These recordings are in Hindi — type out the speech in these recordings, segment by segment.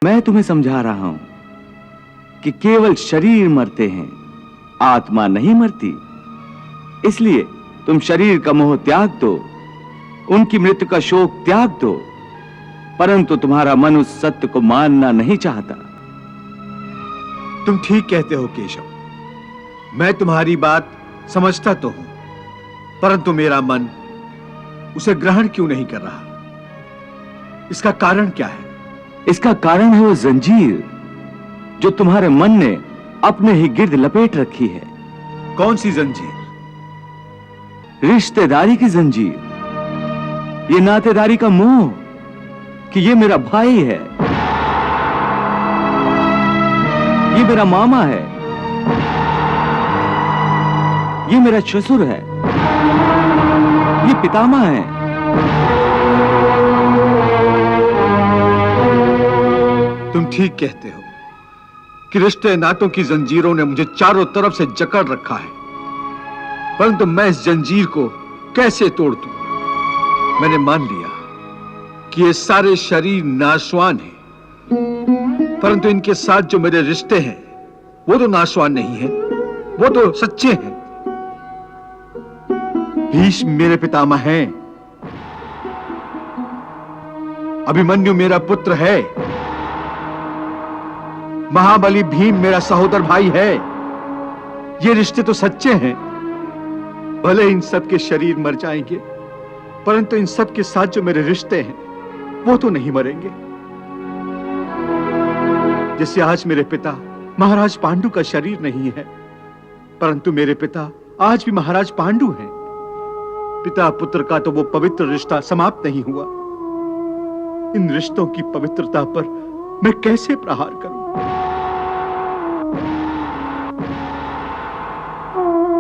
मैं तुम्हें समझा रहा हूं कि केवल शरीर मरते हैं, आत्मा नहीं मरती। इसलिए तुम शरीर का मोह त्याग दो, उनकी मृत्यु का शोक त्याग दो, परंतु तुम्हारा मन उस सत्य को मानना नहीं चाहता। तुम ठीक कहते हो केशव, मैं तुम्हारी बात समझता तो हूं, परंतु मेरा मन उसे ग्रहण क्यों नहीं कर रहा? इसका कारण क्या है? इसका कारण है वो जंजीर जो तुम्हारे मन ने अपने ही गिर्द लपेट रखी है। कौन सी जंजीर? रिश्तेदारी की जंजीर, ये नातेदारी का मोह कि ये मेरा भाई है, ये मेरा मामा है, ये मेरा ससुर है, ये पितामह है। तुम ठीक कहते हो कि रिश्ते नातों की जंजीरों ने मुझे चारों तरफ से जकड़ रखा है, परंतु मैं इस जंजीर को कैसे तोड़ दूं? मैंने मान लिया कि ये सारे शरीर नाशवान हैं, परंतु इनके साथ जो मेरे रिश्ते हैं वो तो नाशवान नहीं है, वो तो सच्चे हैं। भीष्म मेरे पितामह हैं, अभिमन्यु मेरा पुत्र है, महाबली भीम मेरा सहोदर भाई है। ये रिश्ते तो सच्चे हैं। भले इन सब के शरीर मर जाएंगे, परंतु इन सब के साथ जो मेरे रिश्ते हैं वो तो नहीं मरेंगे। जैसे आज मेरे पिता महाराज पांडु का शरीर नहीं है, परंतु मेरे पिता आज भी महाराज पांडु हैं। पिता पुत्र का तो वो पवित्र रिश्ता समाप्त नहीं हुआ। इन रिश्तों की पवित्रता पर मैं कैसे प्रहार करूं?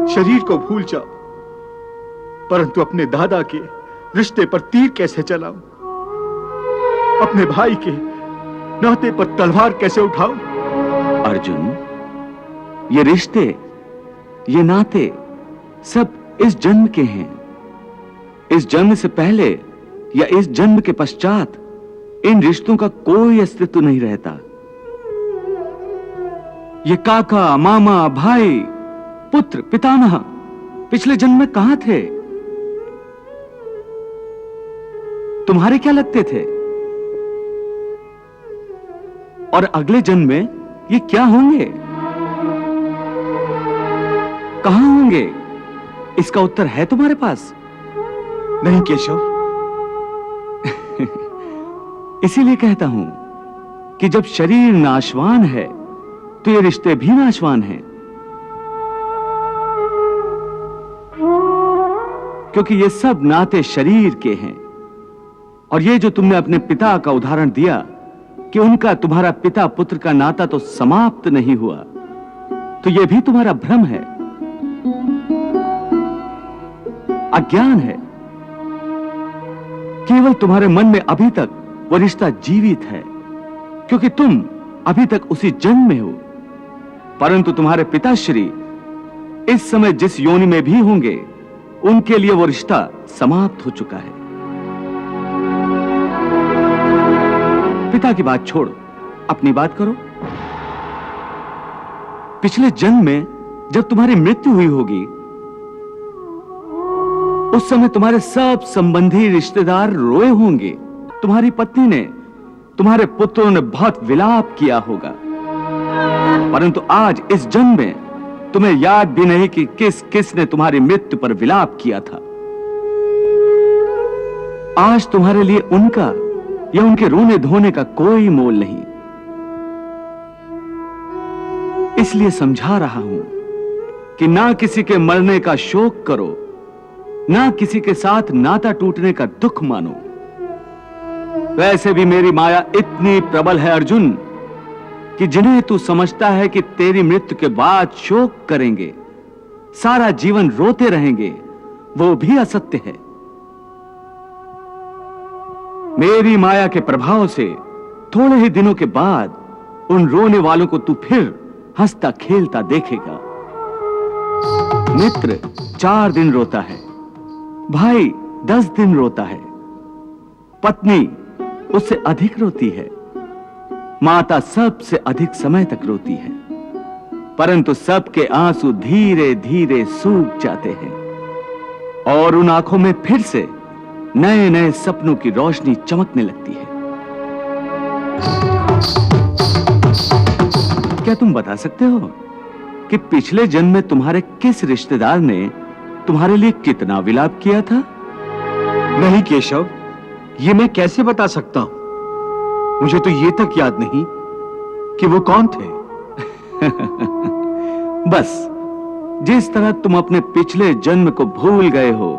शरीर को भूल जाओ, परंतु अपने दादा के रिश्ते पर तीर कैसे चलाऊं? अपने भाई के नाते पर तलवार कैसे उठाऊं? अर्जुन, ये रिश्ते, ये नाते सब इस जन्म के हैं। इस जन्म से पहले या इस जन्म के पश्चात इन रिश्तों का कोई अस्तित्व नहीं रहता। ये काका, मामा, भाई, पुत्र, पितामह पिछले जन्म में कहां थे? तुम्हारे क्या लगते थे? और अगले जन्म में ये क्या होंगे, कहां होंगे? इसका उत्तर है तुम्हारे पास? नहीं केशव। इसीलिए कहता हूं कि जब शरीर नाशवान है तो ये रिश्ते भी नाशवान हैं, क्योंकि ये सब नाते शरीर के हैं। और ये जो तुमने अपने पिता का उदाहरण दिया कि उनका तुम्हारा पिता पुत्र का नाता तो समाप्त नहीं हुआ, तो यह भी तुम्हारा भ्रम है, अज्ञान है। केवल तुम्हारे मन में अभी तक वो रिश्ता जीवित है, क्योंकि तुम अभी तक उसी जन्म में हो, परंतु तुम्हारे पिताश्री इस समय जिस योनि में भी होंगे, उनके लिए वो रिश्ता समाप्त हो चुका है। पिता की बात छोड़ो, अपनी बात करो। पिछले जन्म में जब तुम्हारी मृत्यु हुई होगी, उस समय तुम्हारे सब संबंधी रिश्तेदार रोए होंगे। तुम्हारी पत्नी ने, तुम्हारे पुत्रों ने बहुत विलाप किया होगा, परंतु आज इस जन्म में तुम्हें याद भी नहीं कि किस किस ने तुम्हारी मृत्यु पर विलाप किया था। आज तुम्हारे लिए उनका या उनके रोने धोने का कोई मोल नहीं। इसलिए समझा रहा हूं कि ना किसी के मरने का शोक करो, ना किसी के साथ नाता टूटने का दुख मानो। वैसे भी मेरी माया इतनी प्रबल है अर्जुन, कि जिन्हें तू समझता है कि तेरी मृत्यु के बाद शोक करेंगे, सारा जीवन रोते रहेंगे, वो भी असत्य है। मेरी माया के प्रभाव से थोड़े ही दिनों के बाद उन रोने वालों को तू फिर हंसता खेलता देखेगा। मित्र 4 दिन रोता है, भाई 10 दिन रोता है, पत्नी उससे अधिक रोती है, माता सबसे अधिक समय तक रोती है, परंतु सबके आंसू धीरे धीरे सूख जाते हैं और उन आंखों में फिर से नए नए सपनों की रोशनी चमकने लगती है। क्या तुम बता सकते हो कि पिछले जन्म में तुम्हारे किस रिश्तेदार ने तुम्हारे लिए कितना विलाप किया था? नहीं केशव, ये मैं कैसे बता सकता हूं? मुझे तो ये तक याद नहीं कि वो कौन थे। बस जिस तरह तुम अपने पिछले जन्म को भूल गए हो,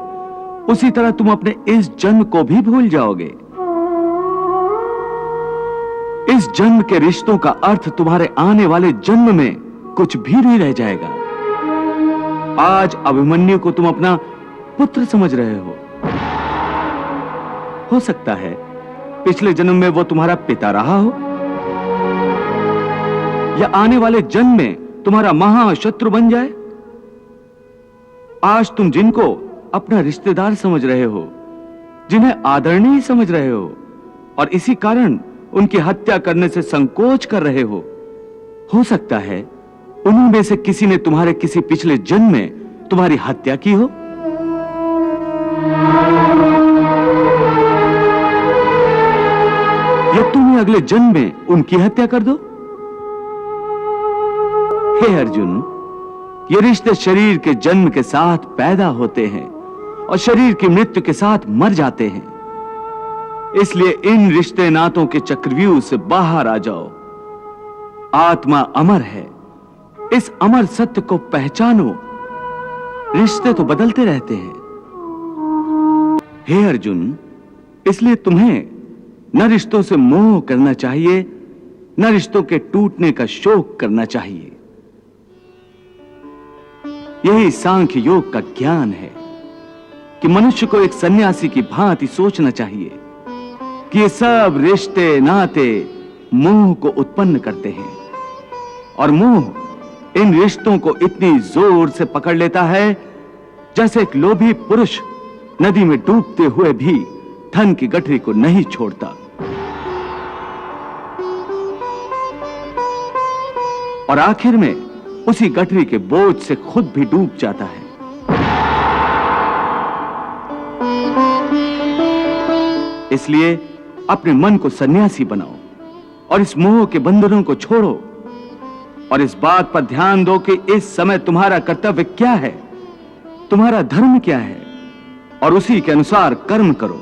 उसी तरह तुम अपने इस जन्म को भी भूल जाओगे। इस जन्म के रिश्तों का अर्थ तुम्हारे आने वाले जन्म में कुछ भी नहीं रह जाएगा। आज अभिमन्यु को तुम अपना पुत्र समझ रहे हो सकता है पिछले जन्म में वो तुम्हारा पिता रहा हो, या आने वाले जन्म में तुम्हारा महाशत्रु बन जाए। आज तुम जिनको अपना रिश्तेदार समझ रहे हो, जिन्हें आदरणीय समझ रहे हो, और इसी कारण उनकी हत्या करने से संकोच कर रहे हो सकता है उन्हीं में से किसी ने तुम्हारे किसी पिछले जन्म में तुम्हारी हत्या की हो। या तुम ही अगले जन्म में उनकी हत्या कर दो। हे अर्जुन, ये रिश्ते शरीर के जन्म के साथ पैदा होते हैं और शरीर की मृत्यु के साथ मर जाते हैं। इसलिए इन रिश्ते नातों के चक्रव्यूह से बाहर आ जाओ। आत्मा अमर है, इस अमर सत्य को पहचानो। रिश्ते तो बदलते रहते हैं। हे अर्जुन, इसलिए तुम्हें न रिश्तों से मोह करना चाहिए, न रिश्तों के टूटने का शोक करना चाहिए। यही सांख्य योग का ज्ञान है कि मनुष्य को एक सन्यासी की भांति सोचना चाहिए कि ये सब रिश्ते नाते मोह को उत्पन्न करते हैं, और मोह इन रिश्तों को इतनी जोर से पकड़ लेता है जैसे एक लोभी पुरुष नदी में डूबते हुए भी धन की गठरी को नहीं छोड़ता। और आखिर में उसी गठरी के बोझ से खुद भी डूब जाता है। इसलिए अपने मन को सन्यासी बनाओ और इस मोह के बंधनों को छोड़ो, और इस बात पर ध्यान दो कि इस समय तुम्हारा कर्तव्य क्या है, तुम्हारा धर्म क्या है, और उसी के अनुसार कर्म करो।